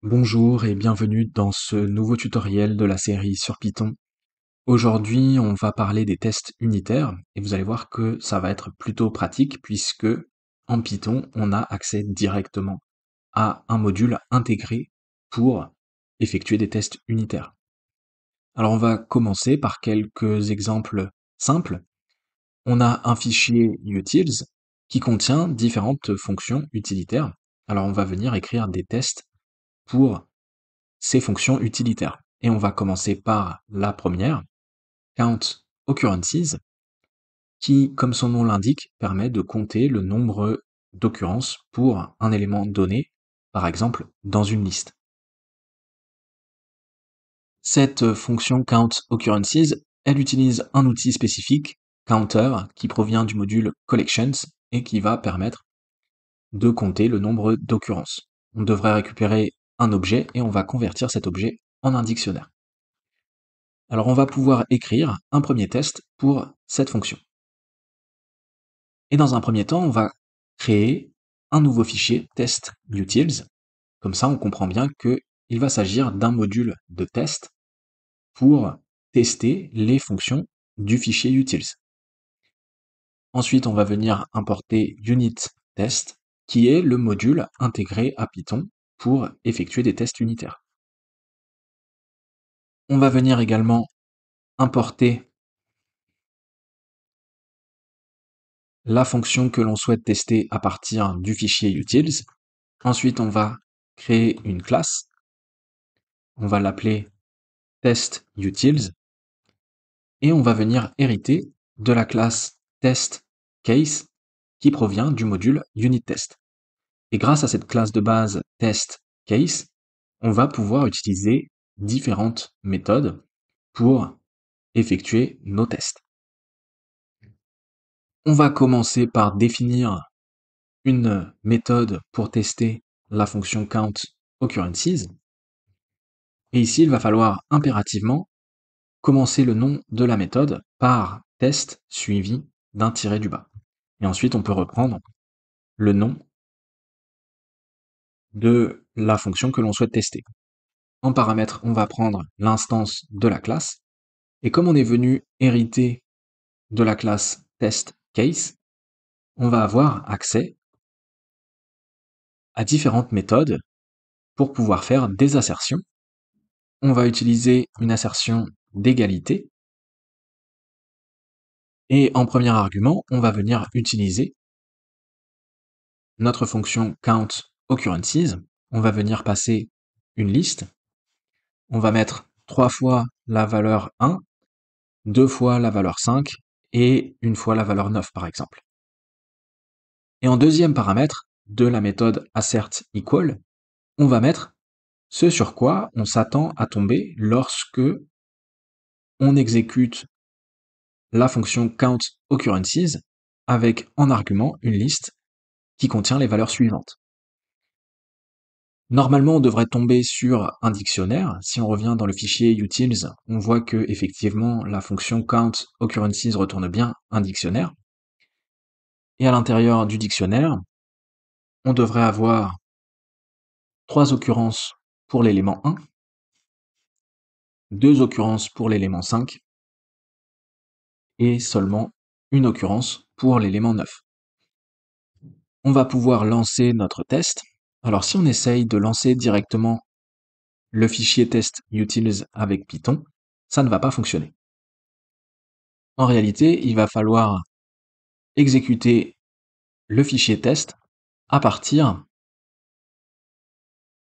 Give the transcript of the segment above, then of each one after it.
Bonjour et bienvenue dans ce nouveau tutoriel de la série sur Python. Aujourd'hui, on va parler des tests unitaires et vous allez voir que ça va être plutôt pratique puisque en Python, on a accès directement à un module intégré pour effectuer des tests unitaires. Alors on va commencer par quelques exemples simples. On a un fichier utils qui contient différentes fonctions utilitaires. Alors on va venir écrire des tests pour ces fonctions utilitaires. Et on va commencer par la première, count occurrences, qui, comme son nom l'indique, permet de compter le nombre d'occurrences pour un élément donné, par exemple dans une liste. Cette fonction count occurrences, elle utilise un outil spécifique, counter, qui provient du module collections et qui va permettre de compter le nombre d'occurrences. On devrait récupérer un objet et on va convertir cet objet en un dictionnaire. Alors on va pouvoir écrire un premier test pour cette fonction. Et dans un premier temps, on va créer un nouveau fichier test-utils. Comme ça, on comprend bien qu'il va s'agir d'un module de test pour tester les fonctions du fichier utils. Ensuite, on va venir importer unit-test, qui est le module intégré à Python pour effectuer des tests unitaires. On va venir également importer la fonction que l'on souhaite tester à partir du fichier utils. Ensuite, on va créer une classe. On va l'appeler test-utils. Et on va venir hériter de la classe test-case qui provient du module unit-test. Et grâce à cette classe de base test-case, on va pouvoir utiliser différentes méthodes pour effectuer nos tests. On va commencer par définir une méthode pour tester la fonction count occurrences. Et ici, il va falloir impérativement commencer le nom de la méthode par test suivi d'un tiret du bas. Et ensuite, on peut reprendre le nom de la fonction que l'on souhaite tester. En paramètre, on va prendre l'instance de la classe. Et comme on est venu hériter de la classe test-case, on va avoir accès à différentes méthodes pour pouvoir faire des assertions. On va utiliser une assertion d'égalité. Et en premier argument, on va venir utiliser notre fonction count occurrences. On va venir passer une liste. On va mettre 3 fois la valeur 1, 2 fois la valeur 5 et une fois la valeur 9 par exemple. Et en deuxième paramètre de la méthode assertEqual, on va mettre ce sur quoi on s'attend à tomber lorsque on exécute la fonction count occurrences avec en argument une liste qui contient les valeurs suivantes. Normalement, on devrait tomber sur un dictionnaire. Si on revient dans le fichier utils, on voit que effectivement la fonction count occurrences retourne bien un dictionnaire. Et à l'intérieur du dictionnaire, on devrait avoir 3 occurrences pour l'élément 1, 2 occurrences pour l'élément 5 et seulement une occurrence pour l'élément 9. On va pouvoir lancer notre test. Alors si on essaye de lancer directement le fichier test-utils avec Python, ça ne va pas fonctionner. En réalité, il va falloir exécuter le fichier test à partir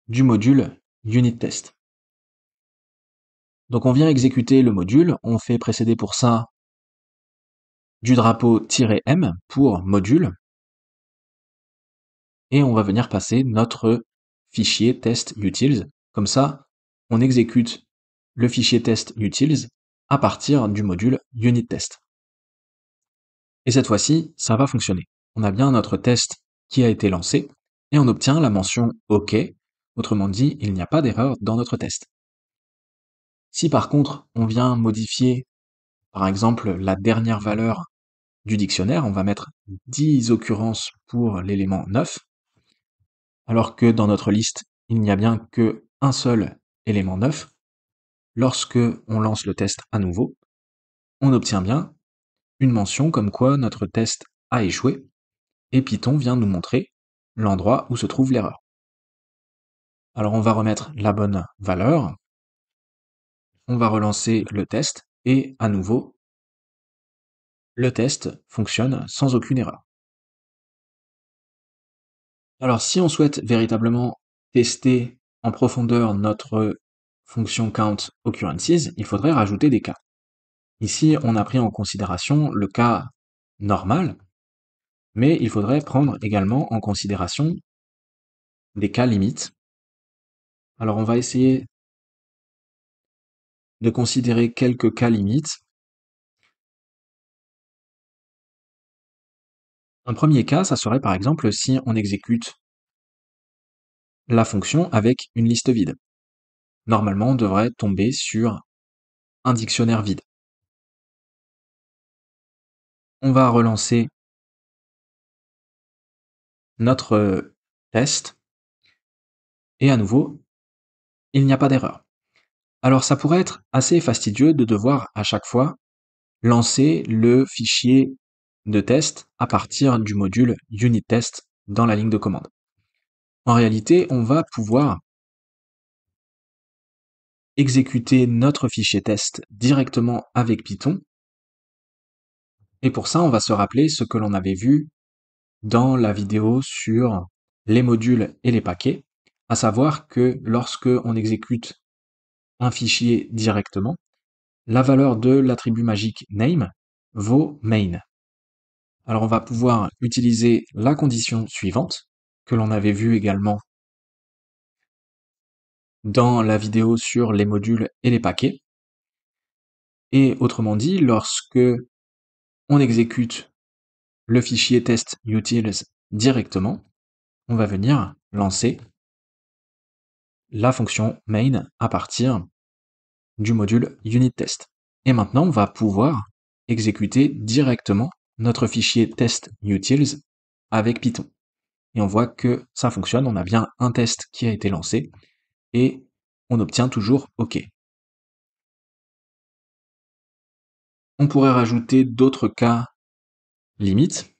du module unit-test. Donc on vient exécuter le module, on fait précéder pour ça du drapeau "-m" pour module, et on va venir passer notre fichier test-utils. Comme ça, on exécute le fichier test-utils à partir du module unit-test. Et cette fois-ci, ça va fonctionner. On a bien notre test qui a été lancé, et on obtient la mention OK. Autrement dit, il n'y a pas d'erreur dans notre test. Si par contre, on vient modifier, par exemple, la dernière valeur du dictionnaire, on va mettre 10 occurrences pour l'élément 9, alors que dans notre liste, il n'y a bien que un seul élément neuf, lorsque on lance le test à nouveau, on obtient bien une mention comme quoi notre test a échoué, et Python vient nous montrer l'endroit où se trouve l'erreur. Alors on va remettre la bonne valeur, on va relancer le test, et à nouveau, le test fonctionne sans aucune erreur. Alors si on souhaite véritablement tester en profondeur notre fonction count occurrences, il faudrait rajouter des cas. Ici, on a pris en considération le cas normal, mais il faudrait prendre également en considération des cas limites. Alors on va essayer de considérer quelques cas limites. Un premier cas, ça serait par exemple si on exécute la fonction avec une liste vide. Normalement, on devrait tomber sur un dictionnaire vide. On va relancer notre test, et à nouveau, il n'y a pas d'erreur. Alors ça pourrait être assez fastidieux de devoir à chaque fois lancer le fichier de test à partir du module unit test dans la ligne de commande. En réalité, on va pouvoir exécuter notre fichier test directement avec Python, et pour ça, on va se rappeler ce que l'on avait vu dans la vidéo sur les modules et les paquets, à savoir que lorsque on exécute un fichier directement, la valeur de l'attribut magique name vaut main. Alors on va pouvoir utiliser la condition suivante, que l'on avait vue également dans la vidéo sur les modules et les paquets. Et autrement dit, lorsque on exécute le fichier test utils directement, on va venir lancer la fonction main à partir du module unit test. Et maintenant, on va pouvoir exécuter directement notre fichier test utils avec Python. Et on voit que ça fonctionne, on a bien un test qui a été lancé, et on obtient toujours OK. On pourrait rajouter d'autres cas limites.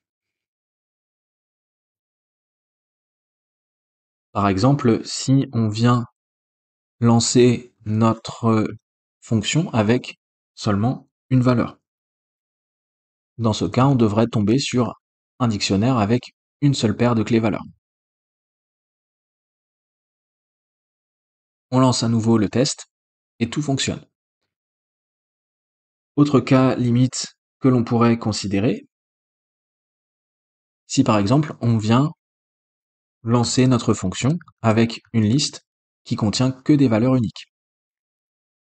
Par exemple, si on vient lancer notre fonction avec seulement une valeur. Dans ce cas, on devrait tomber sur un dictionnaire avec une seule paire de clés valeurs. On lance à nouveau le test, et tout fonctionne. Autre cas limite que l'on pourrait considérer, si par exemple on vient lancer notre fonction avec une liste qui contient que des valeurs uniques.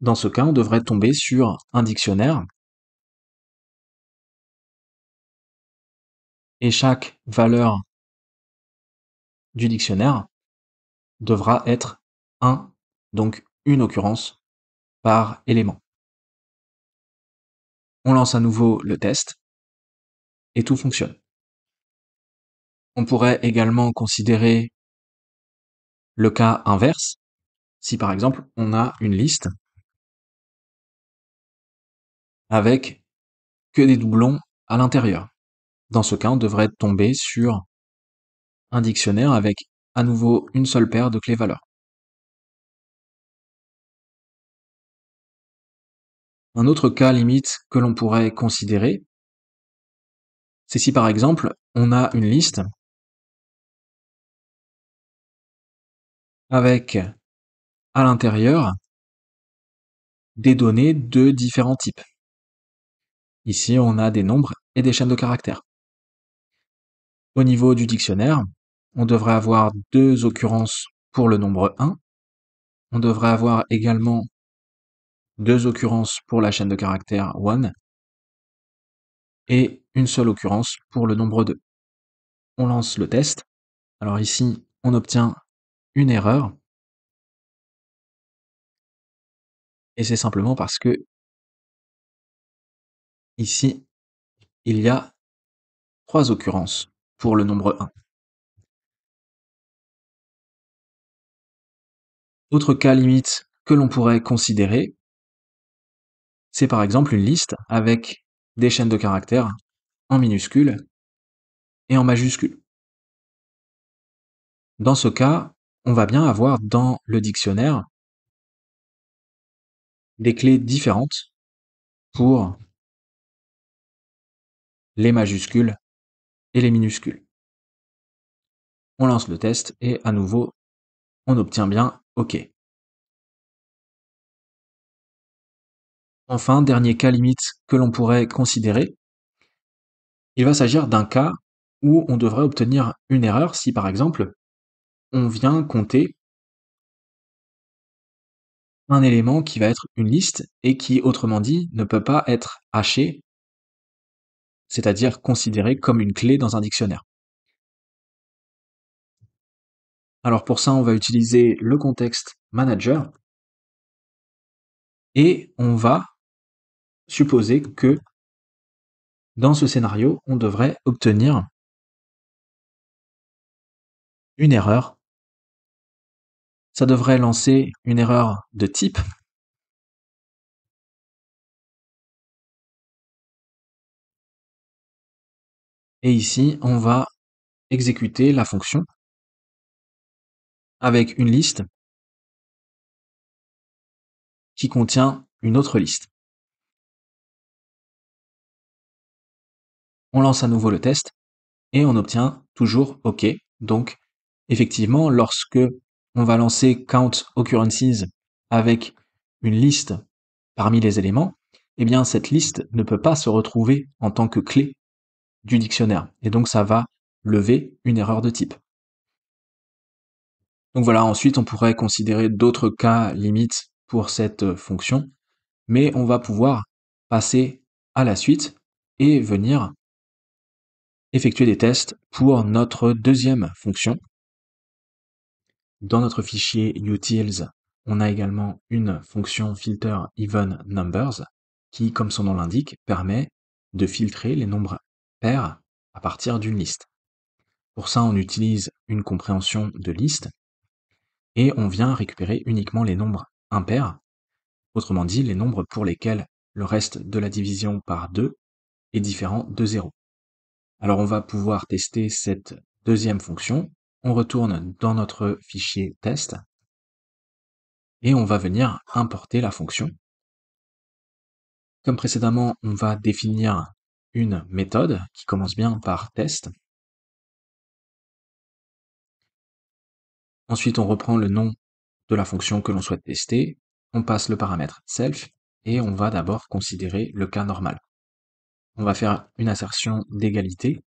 Dans ce cas, on devrait tomber sur un dictionnaire, et chaque valeur du dictionnaire devra être 1, donc une occurrence par élément. On lance à nouveau le test, et tout fonctionne. On pourrait également considérer le cas inverse, si par exemple on a une liste avec que des doublons à l'intérieur. Dans ce cas, on devrait tomber sur un dictionnaire avec à nouveau une seule paire de clés valeurs. Un autre cas limite que l'on pourrait considérer, c'est si par exemple on a une liste avec à l'intérieur des données de différents types. Ici, on a des nombres et des chaînes de caractères. Au niveau du dictionnaire, on devrait avoir 2 occurrences pour le nombre 1. On devrait avoir également 2 occurrences pour la chaîne de caractères 1 et une seule occurrence pour le nombre 2. On lance le test. Alors ici, on obtient une erreur, et c'est simplement parce que ici, il y a 3 occurrences pour le nombre 1. Autre cas limite que l'on pourrait considérer, c'est par exemple une liste avec des chaînes de caractères en minuscules et en majuscules. Dans ce cas, on va bien avoir dans le dictionnaire des clés différentes pour les majuscules et les minuscules. On lance le test et à nouveau, on obtient bien OK. Enfin, dernier cas limite que l'on pourrait considérer, il va s'agir d'un cas où on devrait obtenir une erreur si par exemple on vient compter un élément qui va être une liste et qui, autrement dit, ne peut pas être haché, c'est-à-dire considéré comme une clé dans un dictionnaire. Alors pour ça, on va utiliser le contexte manager et on va supposer que dans ce scénario, on devrait obtenir une erreur. Ça devrait lancer une erreur de type. Et ici, on va exécuter la fonction avec une liste qui contient une autre liste. On lance à nouveau le test et on obtient toujours OK. Donc, effectivement, lorsque on va lancer count occurrences avec une liste parmi les éléments, eh bien, cette liste ne peut pas se retrouver en tant que clé du dictionnaire. Et donc, ça va lever une erreur de type. Donc voilà, ensuite, on pourrait considérer d'autres cas limites pour cette fonction, mais on va pouvoir passer à la suite et venir effectuer des tests pour notre deuxième fonction. Dans notre fichier utils, on a également une fonction filter even numbers qui, comme son nom l'indique, permet de filtrer les nombres pairs à partir d'une liste. Pour ça, on utilise une compréhension de liste et on vient récupérer uniquement les nombres impairs, autrement dit les nombres pour lesquels le reste de la division par 2 est différent de 0. Alors on va pouvoir tester cette deuxième fonction. On retourne dans notre fichier test et on va venir importer la fonction. Comme précédemment, on va définir une méthode qui commence bien par test. Ensuite, on reprend le nom de la fonction que l'on souhaite tester, on passe le paramètre self et on va d'abord considérer le cas normal. On va faire une assertion d'égalité.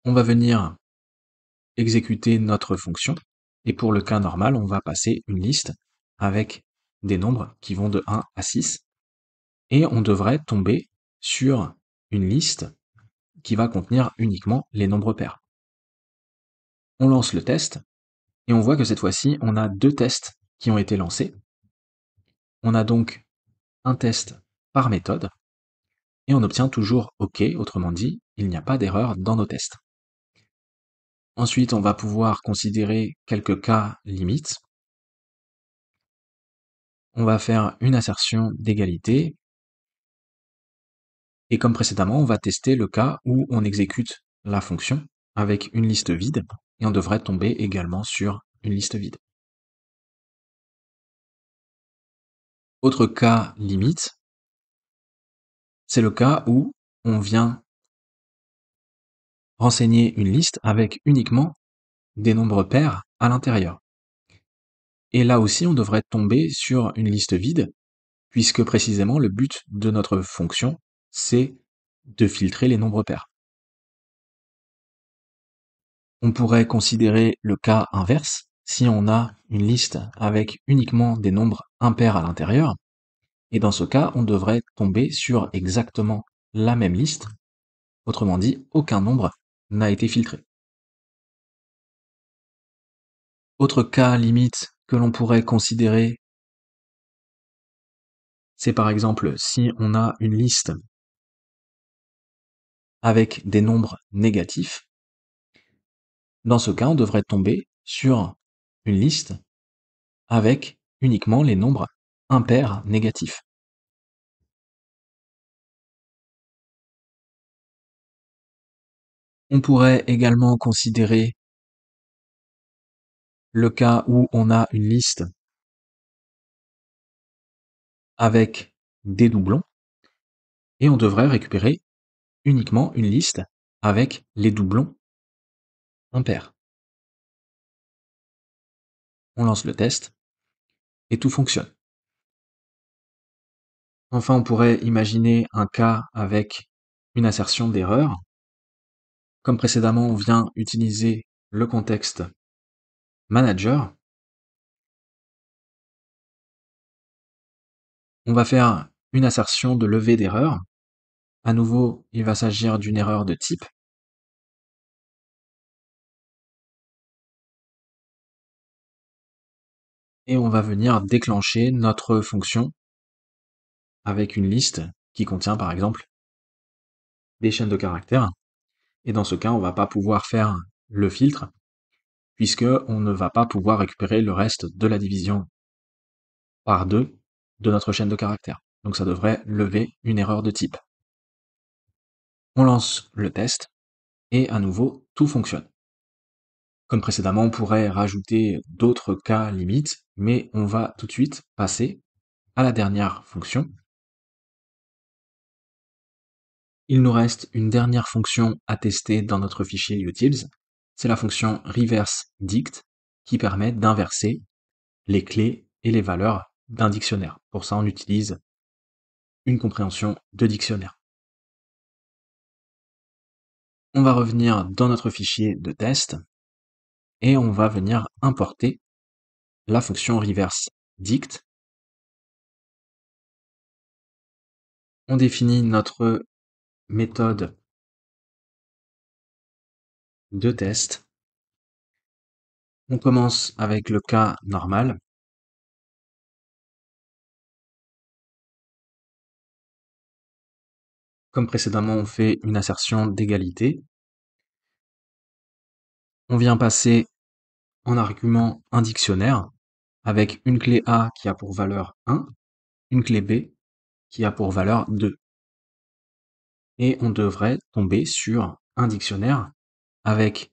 On va venir exécuter notre fonction et pour le cas normal, on va passer une liste avec des nombres qui vont de 1 à 6 et on devrait tomber sur une liste qui va contenir uniquement les nombres pairs. On lance le test et on voit que cette fois-ci, on a deux tests qui ont été lancés. On a donc un test par méthode et on obtient toujours OK, autrement dit, il n'y a pas d'erreur dans nos tests. Ensuite, on va pouvoir considérer quelques cas limites. On va faire une assertion d'égalité et comme précédemment, on va tester le cas où on exécute la fonction avec une liste vide et on devrait tomber également sur une liste vide. Autre cas limite, c'est le cas où on vient renseigner une liste avec uniquement des nombres pairs à l'intérieur. Et là aussi, on devrait tomber sur une liste vide, puisque précisément le but de notre fonction, c'est de filtrer les nombres pairs. On pourrait considérer le cas inverse, si on a une liste avec uniquement des nombres impairs à l'intérieur, et dans ce cas, on devrait tomber sur exactement la même liste, autrement dit, aucun nombre n'a été filtré. Autre cas limite que l'on pourrait considérer, c'est par exemple si on a une liste avec des nombres négatifs. Dans ce cas, on devrait tomber sur une liste avec uniquement les nombres impairs négatifs. On pourrait également considérer le cas où on a une liste avec des doublons et on devrait récupérer uniquement une liste avec les doublons impairs. On lance le test et tout fonctionne. Enfin, on pourrait imaginer un cas avec une assertion d'erreur. Comme précédemment, on vient utiliser le contexte manager. On va faire une assertion de levée d'erreur. À nouveau, il va s'agir d'une erreur de type. Et on va venir déclencher notre fonction avec une liste qui contient par exemple des chaînes de caractères. Et dans ce cas, on va pas pouvoir faire le filtre puisque on ne va pas pouvoir récupérer le reste de la division par 2 de notre chaîne de caractères. Donc ça devrait lever une erreur de type. On lance le test et à nouveau tout fonctionne. Comme précédemment, on pourrait rajouter d'autres cas limites, mais on va tout de suite passer à la dernière fonction. Il nous reste une dernière fonction à tester dans notre fichier utils, c'est la fonction reverse_dict qui permet d'inverser les clés et les valeurs d'un dictionnaire. Pour ça, on utilise une compréhension de dictionnaire. On va revenir dans notre fichier de test et on va venir importer la fonction reverse_dict. On définit notre méthode de test. On commence avec le cas normal. Comme précédemment, on fait une assertion d'égalité. On vient passer en argument un dictionnaire avec une clé A qui a pour valeur 1, une clé B qui a pour valeur 2. Et on devrait tomber sur un dictionnaire avec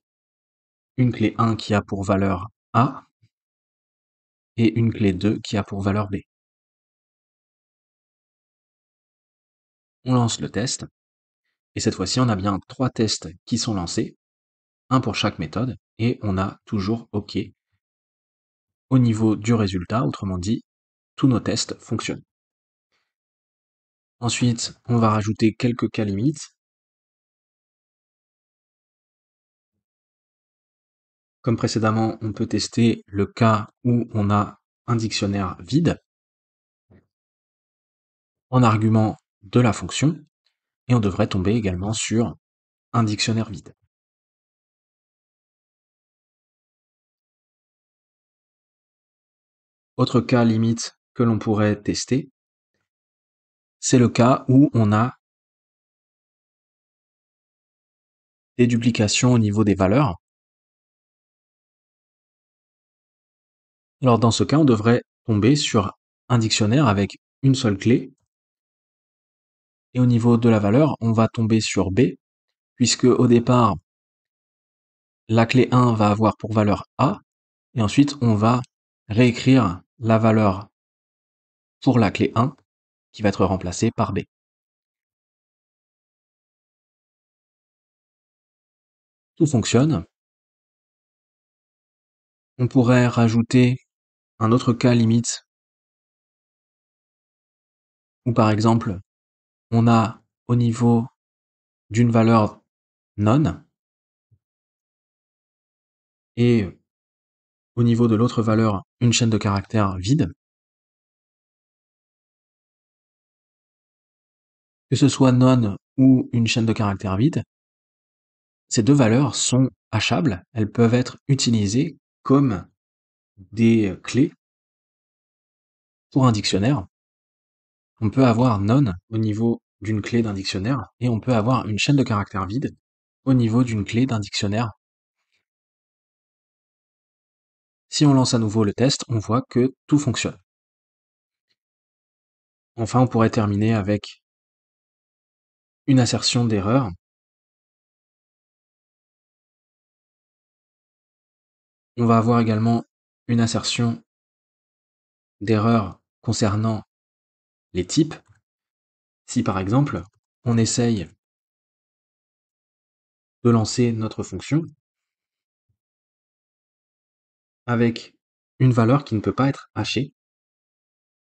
une clé 1 qui a pour valeur A et une clé 2 qui a pour valeur B. On lance le test, et cette fois-ci on a bien 3 tests qui sont lancés, un pour chaque méthode, et on a toujours OK au niveau du résultat, autrement dit, tous nos tests fonctionnent. Ensuite, on va rajouter quelques cas limites. Comme précédemment, on peut tester le cas où on a un dictionnaire vide en argument de la fonction, et on devrait tomber également sur un dictionnaire vide. Autre cas limite que l'on pourrait tester, c'est le cas où on a des duplications au niveau des valeurs. Alors dans ce cas, on devrait tomber sur un dictionnaire avec une seule clé, et au niveau de la valeur, on va tomber sur B, puisque au départ, la clé 1 va avoir pour valeur A, et ensuite on va réécrire la valeur pour la clé 1 qui va être remplacée par B. Tout fonctionne. On pourrait rajouter un autre cas limite où par exemple on a au niveau d'une valeur none et au niveau de l'autre valeur une chaîne de caractères vide. Que ce soit none ou une chaîne de caractères vide, ces deux valeurs sont hachables, elles peuvent être utilisées comme des clés pour un dictionnaire. On peut avoir none au niveau d'une clé d'un dictionnaire et on peut avoir une chaîne de caractères vide au niveau d'une clé d'un dictionnaire. Si on lance à nouveau le test, on voit que tout fonctionne. Enfin, on pourrait terminer avec une assertion d'erreur. On va avoir également une assertion d'erreur concernant les types. Si par exemple, on essaye de lancer notre fonction avec une valeur qui ne peut pas être hachée,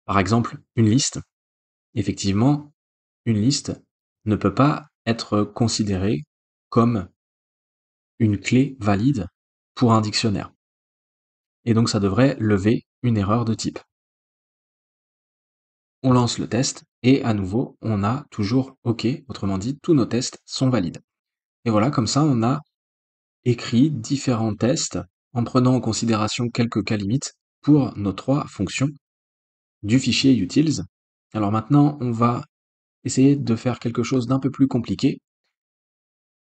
par exemple une liste, effectivement, une liste ne peut pas être considérée comme une clé valide pour un dictionnaire. Et donc ça devrait lever une erreur de type. On lance le test et à nouveau, on a toujours OK, autrement dit, tous nos tests sont valides. Et voilà, comme ça, on a écrit différents tests en prenant en considération quelques cas limites pour nos 3 fonctions du fichier utils. Alors maintenant, on va essayer de faire quelque chose d'un peu plus compliqué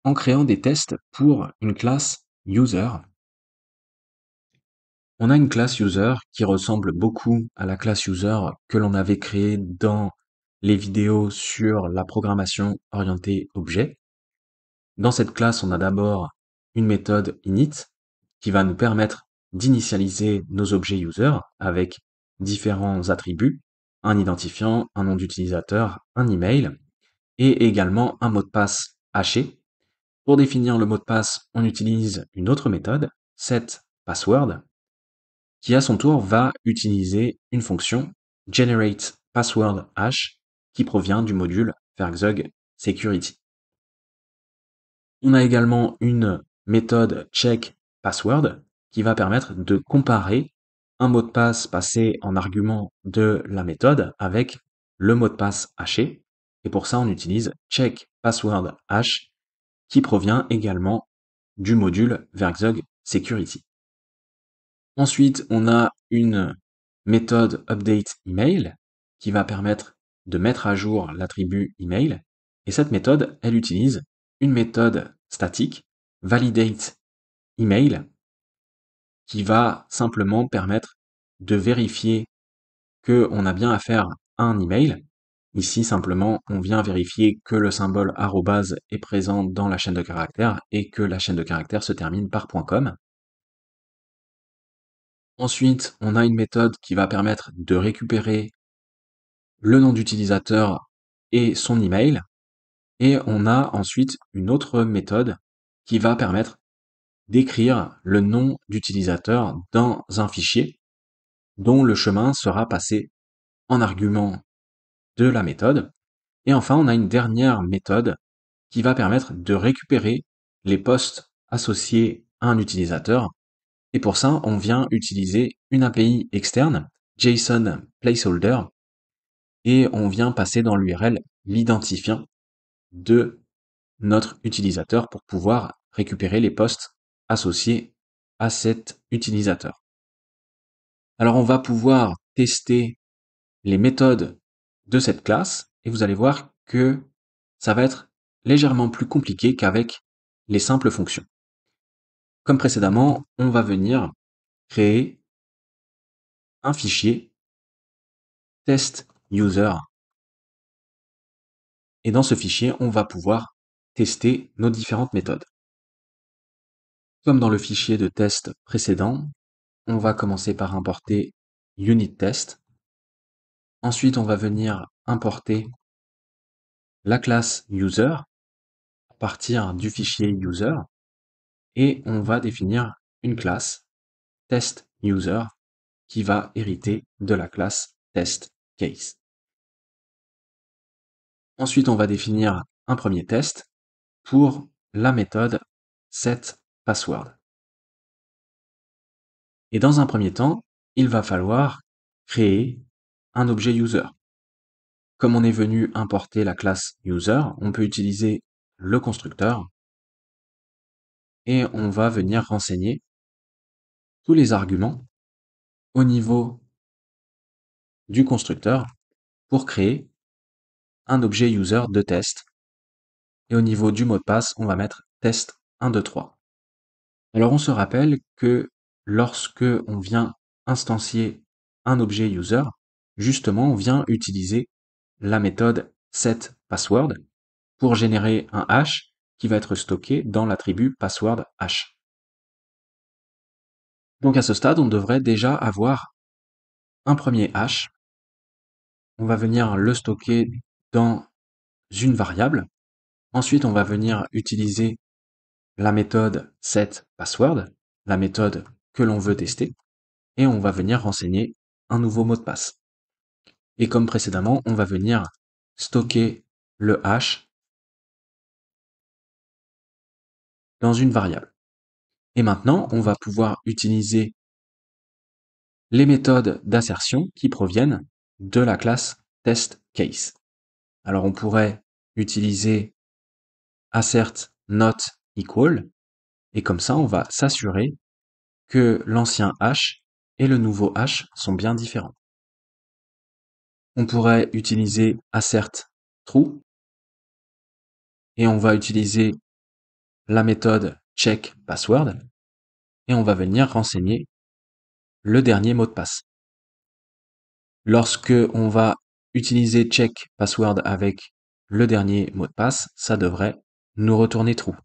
en créant des tests pour une classe user. On a une classe user qui ressemble beaucoup à la classe user que l'on avait créée dans les vidéos sur la programmation orientée objet. Dans cette classe, on a d'abord une méthode init qui va nous permettre d'initialiser nos objets user avec différents attributs, un identifiant, un nom d'utilisateur, un email et également un mot de passe haché. Pour définir le mot de passe, on utilise une autre méthode, setPassword, qui à son tour va utiliser une fonction generatePasswordHash qui provient du module Verxug Security. On a également une méthode checkPassword qui va permettre de comparer un mot de passe passé en argument de la méthode avec le mot de passe haché. Et pour ça, on utilise checkPasswordHash qui provient également du module Verxug Security. Ensuite, on a une méthode updateEmail qui va permettre de mettre à jour l'attribut email. Et cette méthode, elle utilise une méthode statique, validateEmail, qui va simplement permettre de vérifier qu'on a bien affaire à un email. Ici, simplement, on vient vérifier que le symbole arrobase est présent dans la chaîne de caractères et que la chaîne de caractères se termine par .com. Ensuite, on a une méthode qui va permettre de récupérer le nom d'utilisateur et son email. Et on a ensuite une autre méthode qui va permettre d'écrire le nom d'utilisateur dans un fichier dont le chemin sera passé en argument de la méthode. Et enfin, on a une dernière méthode qui va permettre de récupérer les postes associés à un utilisateur. Et pour ça, on vient utiliser une API externe, JSON Placeholder, et on vient passer dans l'URL l'identifiant de notre utilisateur pour pouvoir récupérer les postes associés à cet utilisateur. Alors on va pouvoir tester les méthodes de cette classe et vous allez voir que ça va être légèrement plus compliqué qu'avec les simples fonctions. Comme précédemment, on va venir créer un fichier test user. Et dans ce fichier, on va pouvoir tester nos différentes méthodes. Comme dans le fichier de test précédent, on va commencer par importer unit test. Ensuite, on va venir importer la classe user à partir du fichier user et on va définir une classe test user qui va hériter de la classe test case. Ensuite, on va définir un premier test pour la méthode setPassword. Et dans un premier temps, il va falloir créer un objet user. Comme on est venu importer la classe user, on peut utiliser le constructeur et on va venir renseigner tous les arguments au niveau du constructeur pour créer un objet user de test. Et au niveau du mot de passe, on va mettre test 1, 2, 3. Alors on se rappelle que lorsque on vient instancier un objet user, justement, on vient utiliser la méthode setPassword pour générer un hash qui va être stocké dans l'attribut password hash. Donc à ce stade, on devrait déjà avoir un premier hash. On va venir le stocker dans une variable. Ensuite, on va venir utiliser la méthode setPassword, la méthode que l'on veut tester, et on va venir renseigner un nouveau mot de passe. Et comme précédemment, on va venir stocker le hash dans une variable. Et maintenant, on va pouvoir utiliser les méthodes d'assertion qui proviennent de la classe testCase. Alors on pourrait utiliser assert not equal, et comme ça on va s'assurer que l'ancien hash et le nouveau hash sont bien différents. On pourrait utiliser assert true, et on va utiliser la méthode checkPassword, et on va venir renseigner le dernier mot de passe. Lorsque on va utiliser checkPassword avec le dernier mot de passe, ça devrait nous retourner true.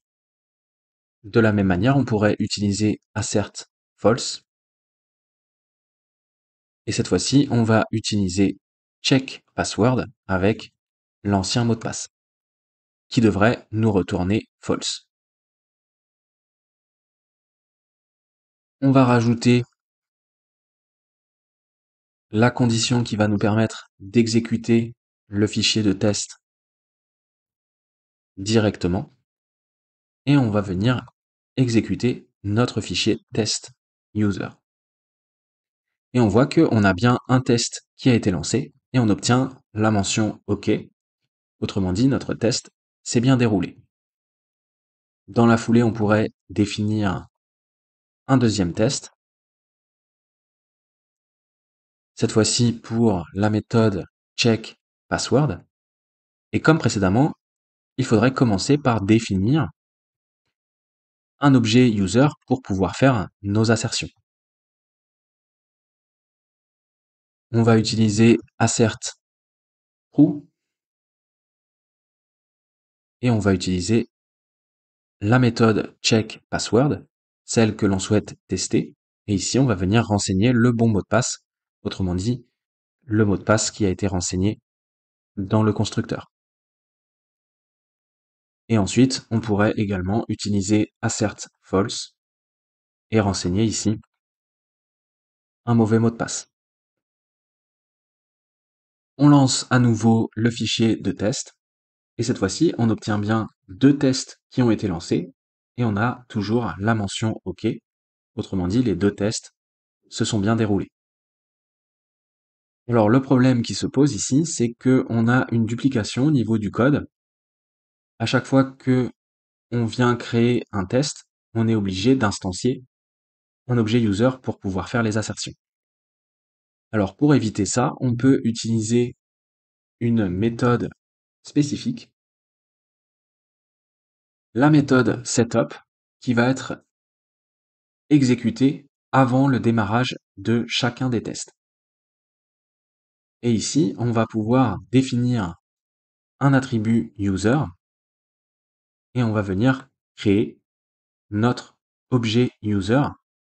De la même manière, on pourrait utiliser assert false. Et cette fois-ci, on va utiliser checkPassword avec l'ancien mot de passe, qui devrait nous retourner false. On va rajouter la condition qui va nous permettre d'exécuter le fichier de test directement. Et on va venir exécuter notre fichier test user. Et on voit qu'on a bien un test qui a été lancé et on obtient la mention OK. Autrement dit, notre test s'est bien déroulé. Dans la foulée, on pourrait définir un deuxième test. Cette fois-ci pour la méthode checkPassword. Et comme précédemment, il faudrait commencer par définir un objet user pour pouvoir faire nos assertions. On va utiliser assert true et on va utiliser la méthode checkPassword, celle que l'on souhaite tester. Et ici, on va venir renseigner le bon mot de passe, autrement dit, le mot de passe qui a été renseigné dans le constructeur. Et ensuite, on pourrait également utiliser assert false et renseigner ici un mauvais mot de passe. On lance à nouveau le fichier de test et cette fois-ci, on obtient bien deux tests qui ont été lancés et on a toujours la mention OK. Autrement dit, les deux tests se sont bien déroulés. Alors le problème qui se pose ici, c'est qu'on a une duplication au niveau du code. À chaque fois que on vient créer un test, on est obligé d'instancier un objet user pour pouvoir faire les assertions. Alors pour éviter ça, on peut utiliser une méthode spécifique, la méthode setup, qui va être exécutée avant le démarrage de chacun des tests. Et ici, on va pouvoir définir un attribut user et on va venir créer notre objet user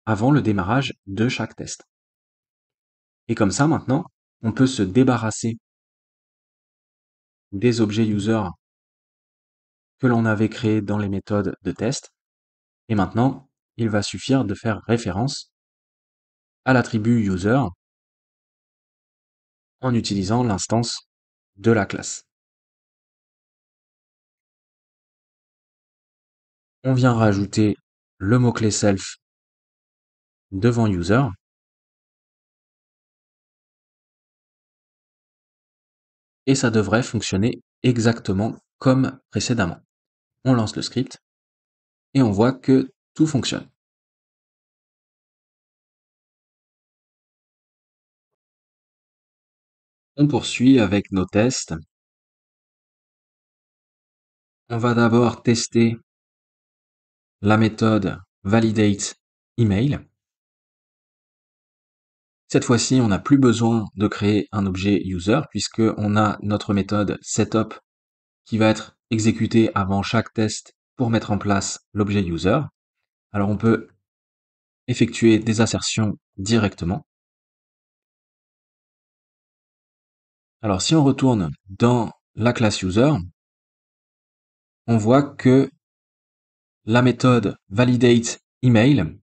avant le démarrage de chaque test. Et comme ça, maintenant, on peut se débarrasser des objets user que l'on avait créés dans les méthodes de test. Et maintenant, il va suffire de faire référence à l'attribut user en utilisant l'instance de la classe. On vient rajouter le mot-clé self devant user. Et ça devrait fonctionner exactement comme précédemment. On lance le script et on voit que tout fonctionne. On poursuit avec nos tests. On va d'abord tester la méthode validate email. Cette fois-ci, on n'a plus besoin de créer un objet user puisqu'on a notre méthode setup qui va être exécutée avant chaque test pour mettre en place l'objet user. Alors on peut effectuer des assertions directement. Alors si on retourne dans la classe user, on voit que la méthode validate email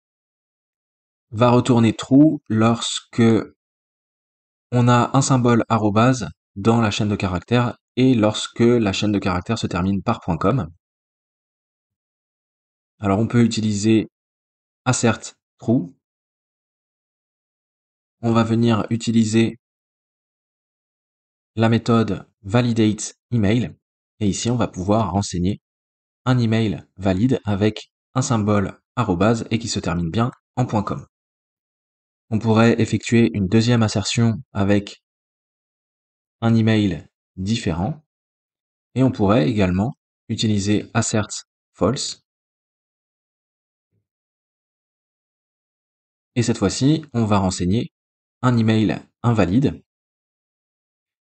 va retourner true lorsque on a un symbole arrobase dans la chaîne de caractères et lorsque la chaîne de caractères se termine par .com. Alors on peut utiliser assert true. On va venir utiliser la méthode validate email et ici on va pouvoir renseigner un email valide avec un symbole arrobase et qui se termine bien en .com. On pourrait effectuer une deuxième assertion avec un email différent et on pourrait également utiliser assert false. Et cette fois-ci, on va renseigner un email invalide,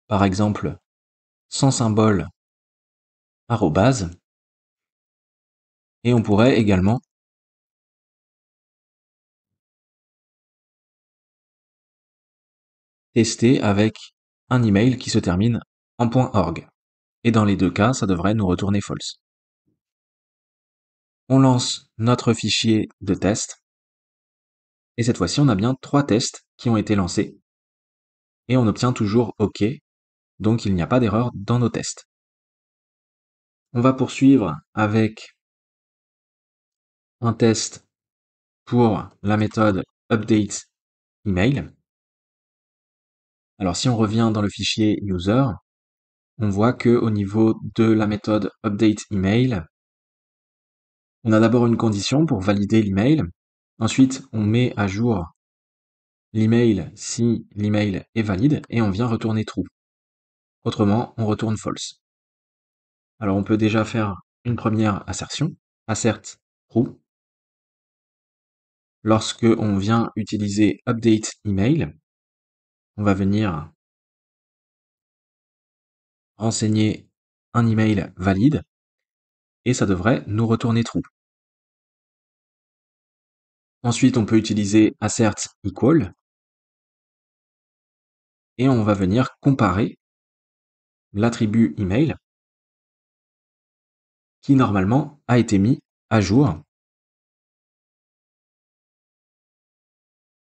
par exemple sans symbole arrobase, et on pourrait également tester avec un email qui se termine en .org. Et dans les deux cas, ça devrait nous retourner false. On lance notre fichier de test, et cette fois-ci, on a bien 3 tests qui ont été lancés, et on obtient toujours OK, donc il n'y a pas d'erreur dans nos tests. On va poursuivre avec un test pour la méthode update email. Alors si on revient dans le fichier user, on voit que au niveau de la méthode update email, on a d'abord une condition pour valider l'email. Ensuite, on met à jour l'email si l'email est valide et on vient retourner true. Autrement, on retourne false. Alors on peut déjà faire une première assertion, assert true. Lorsque on vient utiliser update email, on va venir renseigner un email valide et ça devrait nous retourner true. Ensuite, on peut utiliser assert equal et on va venir comparer l'attribut email qui normalement a été mis à jour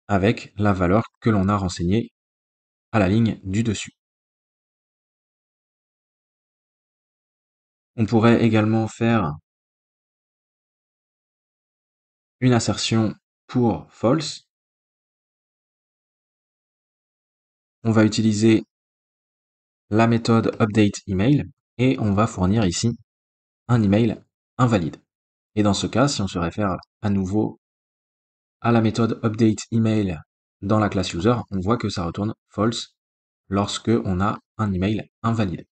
avec la valeur que l'on a renseignée à la ligne du dessus. On pourrait également faire une assertion pour false. On va utiliser la méthode update email et on va fournir ici un email invalide. Et dans ce cas, si on se réfère à nouveau à la méthode update email dans la classe user, on voit que ça retourne false lorsque on a un email invalide.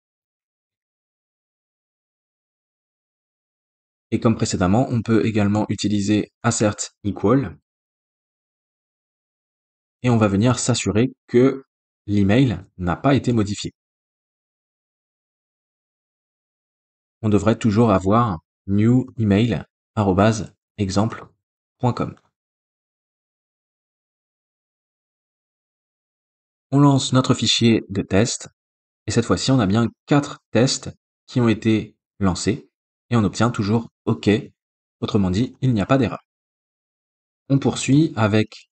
Et comme précédemment, on peut également utiliser assert equal et on va venir s'assurer que l'email n'a pas été modifié. On devrait toujours avoir new email @exemple.com. On lance notre fichier de test et cette fois-ci, on a bien 4 tests qui ont été lancés et on obtient toujours OK. Autrement dit, il n'y a pas d'erreur. On poursuit avec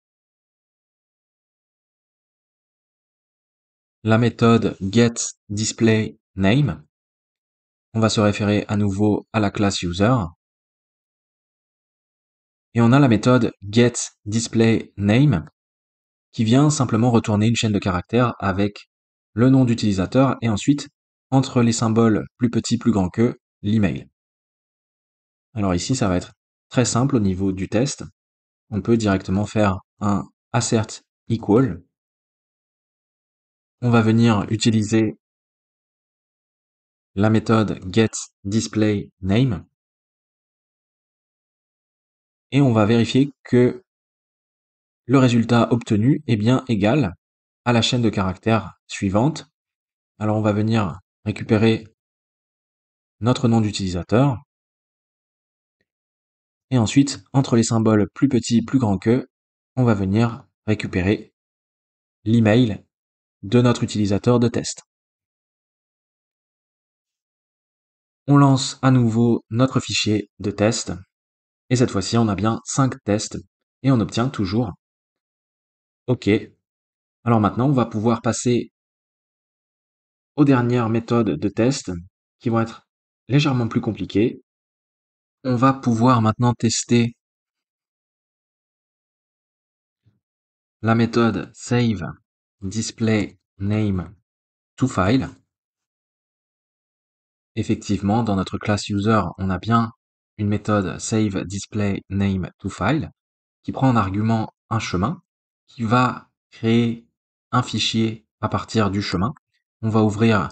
la méthode getDisplayName. On va se référer à nouveau à la classe user. Et on a la méthode getDisplayName qui vient simplement retourner une chaîne de caractères avec le nom d'utilisateur et ensuite, entre les symboles plus petits, plus grands que, l'email. Alors ici, ça va être très simple au niveau du test. On peut directement faire un assert equal. On va venir utiliser la méthode getDisplayName et on va vérifier que le résultat obtenu est bien égal à la chaîne de caractères suivante. Alors on va venir récupérer notre nom d'utilisateur, et ensuite, entre les symboles plus petits, plus grands que, on va venir récupérer l'email de notre utilisateur de test. On lance à nouveau notre fichier de test, et cette fois-ci, on a bien 5 tests, et on obtient toujours OK. Alors maintenant, on va pouvoir passer aux dernières méthodes de test, qui vont être légèrement plus compliquées. On va pouvoir maintenant tester la méthode save display name to file. Effectivement, dans notre classe user, on a bien une méthode save display name to file qui prend en argument un chemin, qui va créer un fichier à partir du chemin. On va ouvrir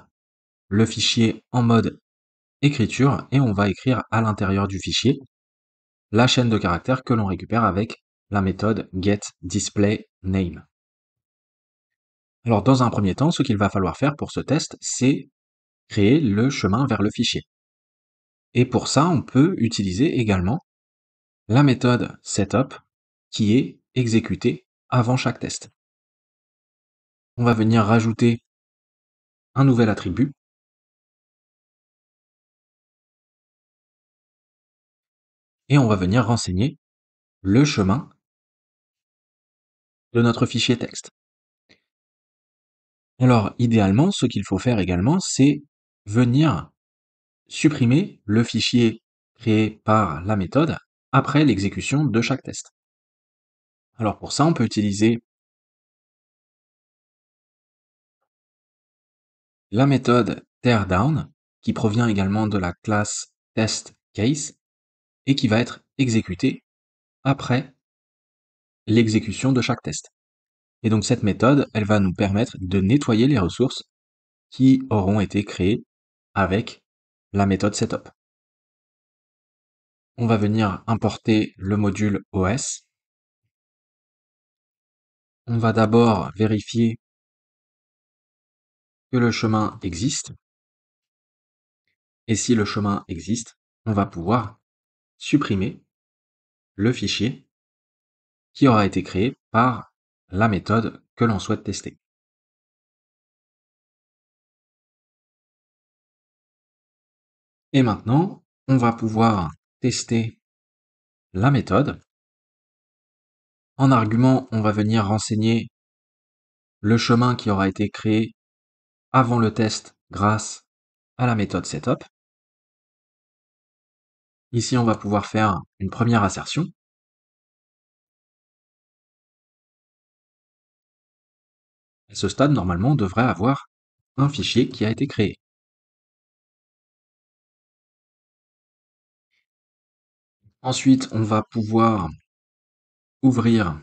le fichier en mode écriture et on va écrire à l'intérieur du fichier la chaîne de caractères que l'on récupère avec la méthode getDisplayName. Alors dans un premier temps, ce qu'il va falloir faire pour ce test, c'est créer le chemin vers le fichier. Et pour ça, on peut utiliser également la méthode setup qui est exécutée avant chaque test. On va venir rajouter un nouvel attribut et on va venir renseigner le chemin de notre fichier texte. Alors idéalement, ce qu'il faut faire également, c'est venir supprimer le fichier créé par la méthode après l'exécution de chaque test. Alors pour ça, on peut utiliser la méthode teardown, qui provient également de la classe testCase, et qui va être exécutée après l'exécution de chaque test. Et donc cette méthode, elle va nous permettre de nettoyer les ressources qui auront été créées avec la méthode setup. On va venir importer le module OS. On va d'abord vérifier que le chemin existe. Et si le chemin existe, on va pouvoir supprimer le fichier qui aura été créé par la méthode que l'on souhaite tester. Et maintenant, on va pouvoir tester la méthode. En argument, on va venir renseigner le chemin qui aura été créé avant le test grâce à la méthode setup. Ici, on va pouvoir faire une première assertion. À ce stade, normalement, on devrait avoir un fichier qui a été créé. Ensuite, on va pouvoir ouvrir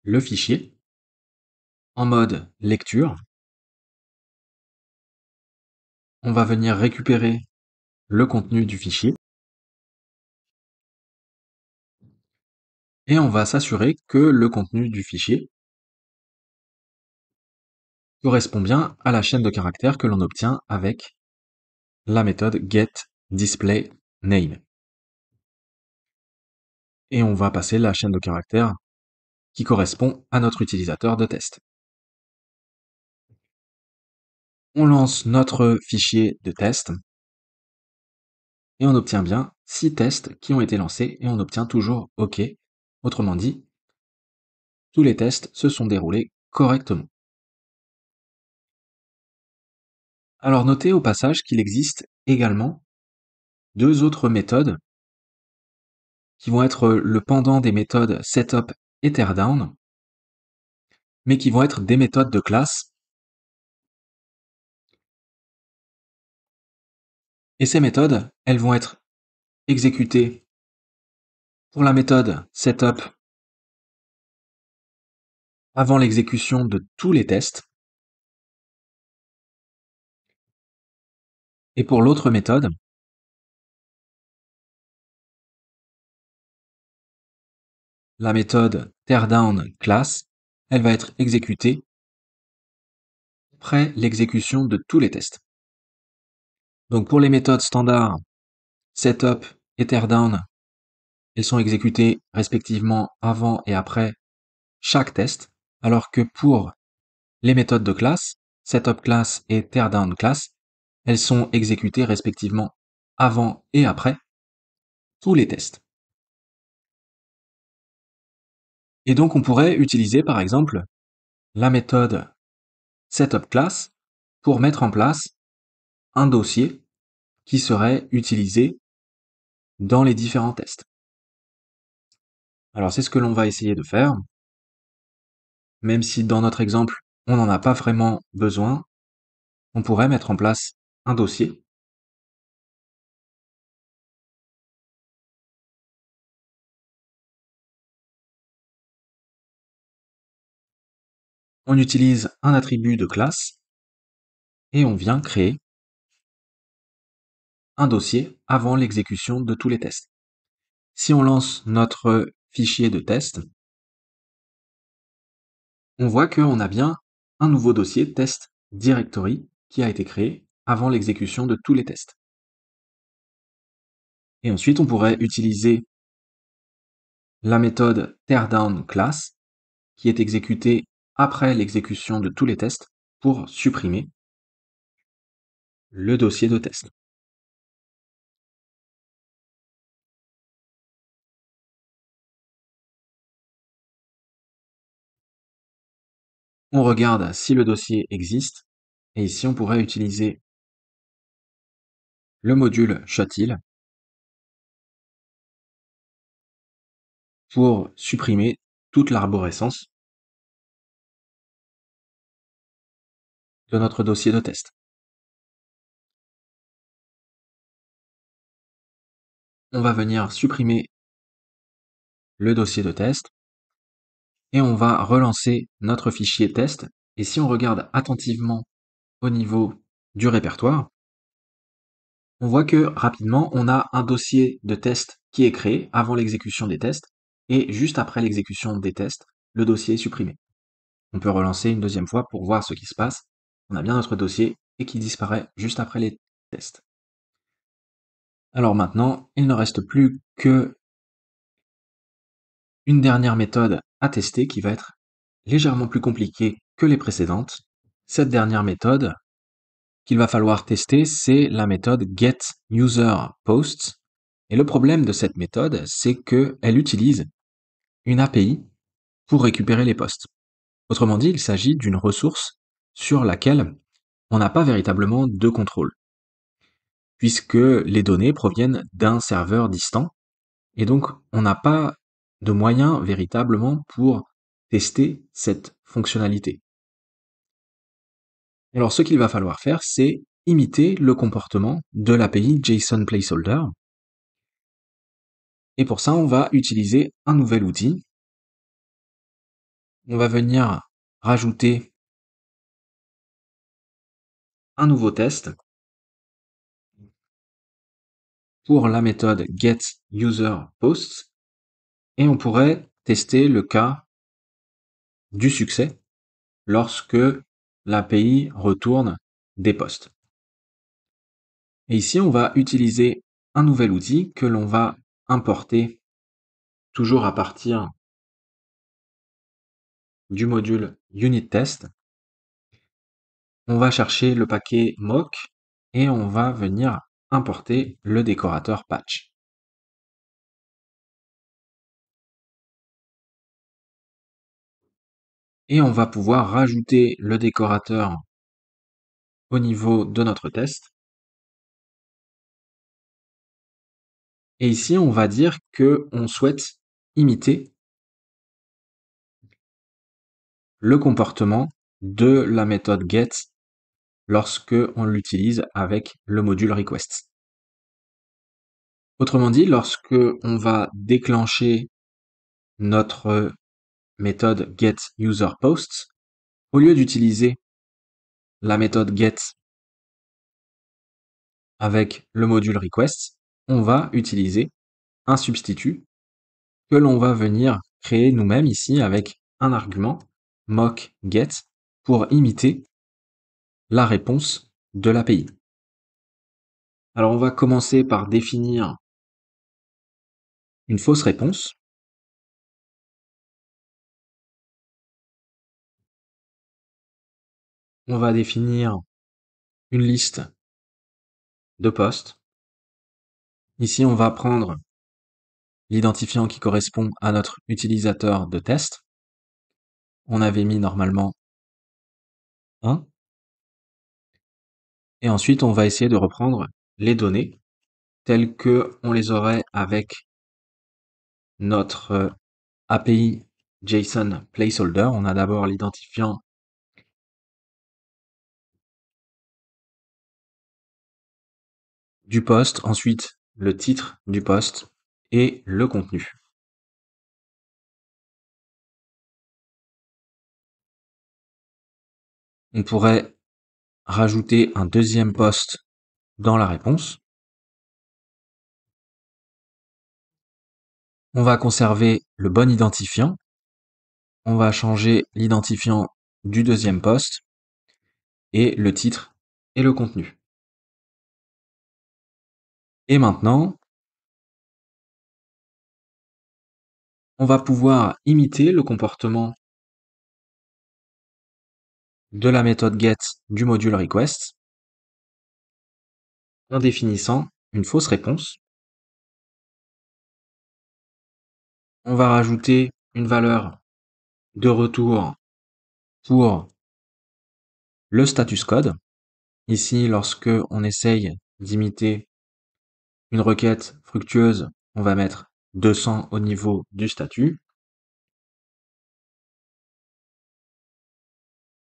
le fichier en mode lecture. On va venir récupérer le contenu du fichier et on va s'assurer que le contenu du fichier correspond bien à la chaîne de caractères que l'on obtient avec la méthode getDisplayName. Et on va passer la chaîne de caractères qui correspond à notre utilisateur de test. On lance notre fichier de test et on obtient bien 6 tests qui ont été lancés et on obtient toujours OK. Autrement dit, tous les tests se sont déroulés correctement. Alors notez au passage qu'il existe également 2 autres méthodes qui vont être le pendant des méthodes setup et teardown, mais qui vont être des méthodes de classe. Et ces méthodes, elles vont être exécutées pour la méthode setup avant l'exécution de tous les tests. Et pour l'autre méthode, la méthode teardown class, elle va être exécutée après l'exécution de tous les tests. Donc pour les méthodes standards, setup et teardown, elles sont exécutées respectivement avant et après chaque test, alors que pour les méthodes de classe, setup class et teardown class, elles sont exécutées respectivement avant et après tous les tests. Et donc on pourrait utiliser par exemple la méthode setup class pour mettre en place un dossier qui serait utilisé dans les différents tests. Alors c'est ce que l'on va essayer de faire, même si dans notre exemple on n'en a pas vraiment besoin, on pourrait mettre en place un dossier. On utilise un attribut de classe et on vient créer un dossier avant l'exécution de tous les tests. Si on lance notre fichier de test, on voit qu'on a bien un nouveau dossier test directory qui a été créé avant l'exécution de tous les tests. Et ensuite, on pourrait utiliser la méthode teardown class qui est exécutée après l'exécution de tous les tests pour supprimer le dossier de test. On regarde si le dossier existe et ici on pourrait utiliser le module shuttle pour supprimer toute l'arborescence de notre dossier de test. On va venir supprimer le dossier de test et on va relancer notre fichier test. Et si on regarde attentivement au niveau du répertoire, on voit que rapidement on a un dossier de test qui est créé avant l'exécution des tests et juste après l'exécution des tests, le dossier est supprimé. On peut relancer une deuxième fois pour voir ce qui se passe. On a bien notre dossier et qui disparaît juste après les tests. Alors maintenant, il ne reste plus que une dernière méthode à tester qui va être légèrement plus compliquée que les précédentes. Cette dernière méthode qu'il va falloir tester, c'est la méthode getUserPosts. Et le problème de cette méthode, c'est qu'elle utilise une API pour récupérer les posts. Autrement dit, il s'agit d'une ressource sur laquelle on n'a pas véritablement de contrôle, puisque les données proviennent d'un serveur distant, et donc on n'a pas de moyen véritablement pour tester cette fonctionnalité. Alors ce qu'il va falloir faire, c'est imiter le comportement de l'API JSON Placeholder. Et pour ça, on va utiliser un nouvel outil. On va venir rajouter un nouveau test pour la méthode getUserPosts et on pourrait tester le cas du succès lorsque l'API retourne des posts. Et ici, on va utiliser un nouvel outil que l'on va importer toujours à partir du module UnitTest. On va chercher le paquet mock et on va venir importer le décorateur patch. Et on va pouvoir rajouter le décorateur au niveau de notre test. Et ici, on va dire qu'on souhaite imiter le comportement de la méthode get lorsque on l'utilise avec le module request. Autrement dit, lorsque on va déclencher notre méthode getUserPosts, au lieu d'utiliser la méthode get avec le module request, on va utiliser un substitut que l'on va venir créer nous-mêmes ici avec un argument mock get pour imiter la réponse de l'API. Alors on va commencer par définir une fausse réponse. On va définir une liste de postes. Ici, on va prendre l'identifiant qui correspond à notre utilisateur de test. On avait mis normalement 1. Et ensuite, on va essayer de reprendre les données telles que on les aurait avec notre API JSON placeholder. On a d'abord l'identifiant du poste, ensuite le titre du poste et le contenu. On pourrait rajouter un deuxième poste dans la réponse. On va conserver le bon identifiant. On va changer l'identifiant du deuxième poste et le titre et le contenu. Et maintenant, on va pouvoir imiter le comportement de la méthode get du module request en définissant une fausse réponse. On va rajouter une valeur de retour pour le status code. Ici, lorsque on essaye d'imiter une requête fructueuse, on va mettre 200 au niveau du statut.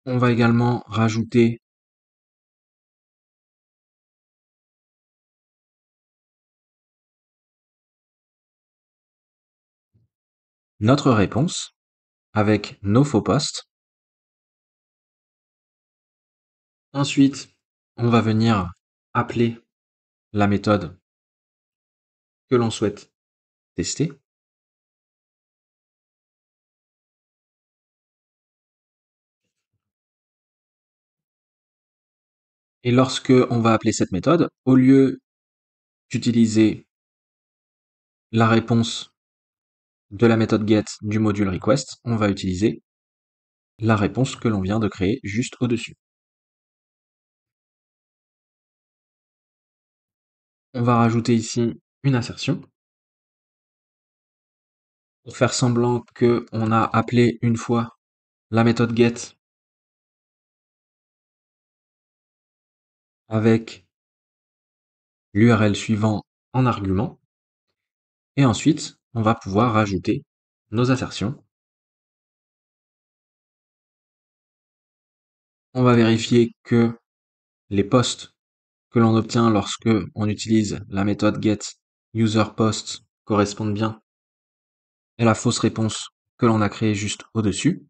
On va également rajouter notre réponse avec nos faux postes. Ensuite, on va venir appeler la méthode que l'on souhaite tester. Et lorsque on va appeler cette méthode, au lieu d'utiliser la réponse de la méthode get du module request, on va utiliser la réponse que l'on vient de créer juste au-dessus. On va rajouter ici une assertion pour faire semblant que on a appelé une fois la méthode get avec l'URL suivant en argument. Et ensuite, on va pouvoir rajouter nos assertions. On va vérifier que les posts que l'on obtient lorsque on utilise la méthode getUserPost correspondent bien à la fausse réponse que l'on a créée juste au-dessus.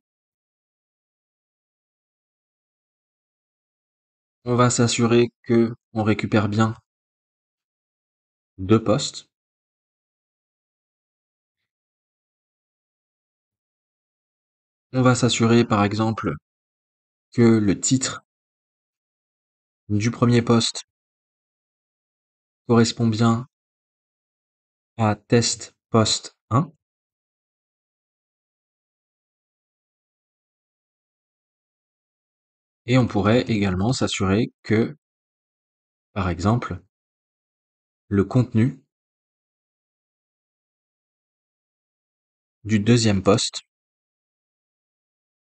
On va s'assurer que on récupère bien 2 posts. On va s'assurer par exemple que le titre du premier post correspond bien à test post 1. Et on pourrait également s'assurer que, par exemple, le contenu du deuxième post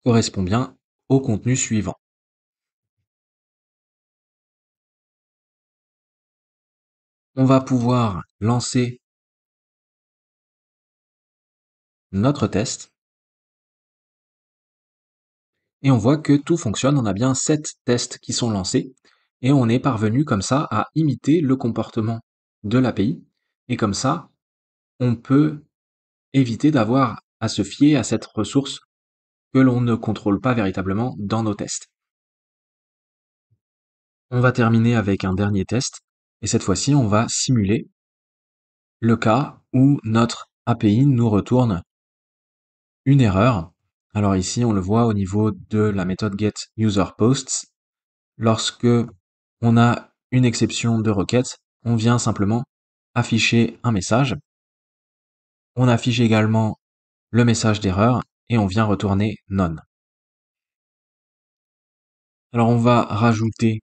correspond bien au contenu suivant. On va pouvoir lancer notre test. Et on voit que tout fonctionne, on a bien 7 tests qui sont lancés, et on est parvenu comme ça à imiter le comportement de l'API, et comme ça, on peut éviter d'avoir à se fier à cette ressource que l'on ne contrôle pas véritablement dans nos tests. On va terminer avec un dernier test, et cette fois-ci, on va simuler le cas où notre API nous retourne une erreur. Alors ici, on le voit au niveau de la méthode getUserPosts. Lorsque on a une exception de requête, on vient simplement afficher un message. On affiche également le message d'erreur et on vient retourner none. Alors on va rajouter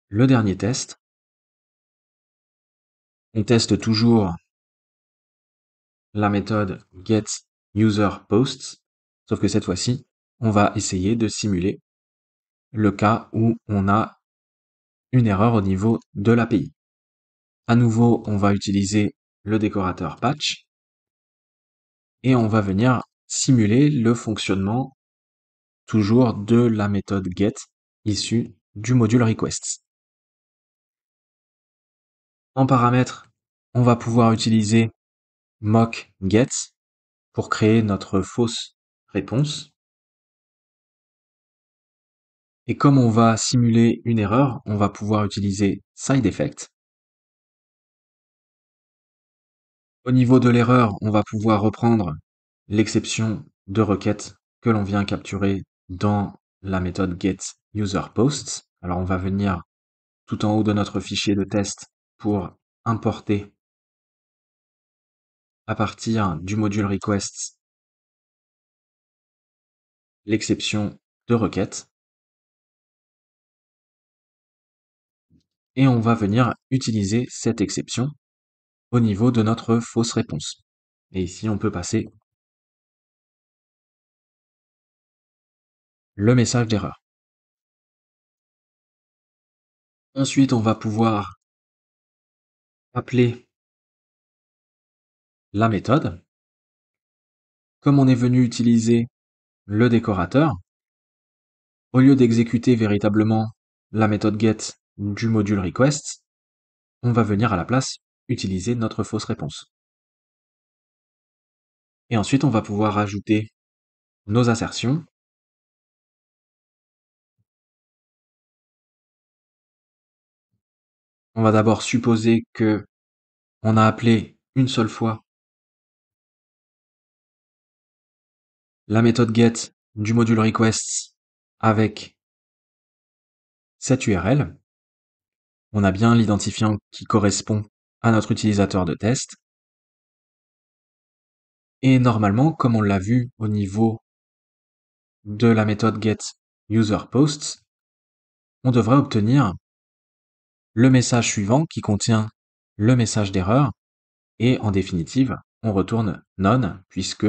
le dernier test. On teste toujours la méthode getUserPosts, sauf que cette fois-ci, on va essayer de simuler le cas où on a une erreur au niveau de l'API. À nouveau, on va utiliser le décorateur patch et on va venir simuler le fonctionnement toujours de la méthode get issue du module requests. En paramètre, on va pouvoir utiliser mock_get pour créer notre fausse réponse. Et comme on va simuler une erreur, on va pouvoir utiliser sideEffect. Au niveau de l'erreur, on va pouvoir reprendre l'exception de requête que l'on vient capturer dans la méthode getUserPosts. Alors on va venir tout en haut de notre fichier de test pour importer à partir du module requests l'exception de requête. Et on va venir utiliser cette exception au niveau de notre fausse réponse. Et ici, on peut passer le message d'erreur. Ensuite, on va pouvoir appeler la méthode. Comme on est venu utiliser le décorateur, au lieu d'exécuter véritablement la méthode get du module request, on va venir à la place utiliser notre fausse réponse. Et ensuite, on va pouvoir ajouter nos assertions. On va d'abord supposer que on a appelé une seule fois la méthode get du module requests avec cette URL. On a bien l'identifiant qui correspond à notre utilisateur de test. Et normalement, comme on l'a vu au niveau de la méthode getUserPosts, on devrait obtenir le message suivant qui contient le message d'erreur et en définitive, on retourne none puisque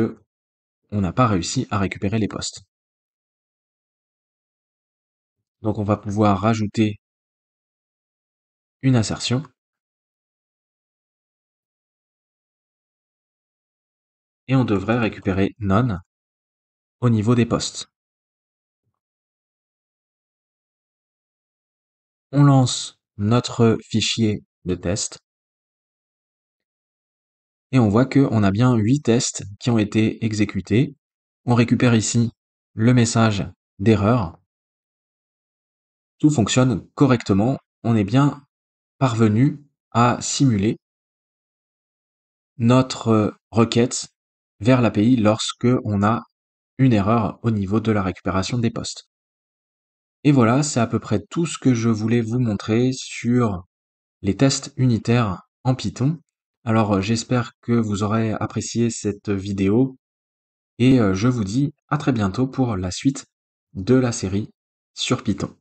on n'a pas réussi à récupérer les postes. Donc on va pouvoir rajouter une assertion et on devrait récupérer none au niveau des postes. On lance notre fichier de test et on voit qu'on a bien 8 tests qui ont été exécutés. On récupère ici le message d'erreur. Tout fonctionne correctement. On est bien parvenu à simuler notre requête vers l'API lorsque on a une erreur au niveau de la récupération des postes. Et voilà, c'est à peu près tout ce que je voulais vous montrer sur les tests unitaires en Python. Alors j'espère que vous aurez apprécié cette vidéo et je vous dis à très bientôt pour la suite de la série sur Python.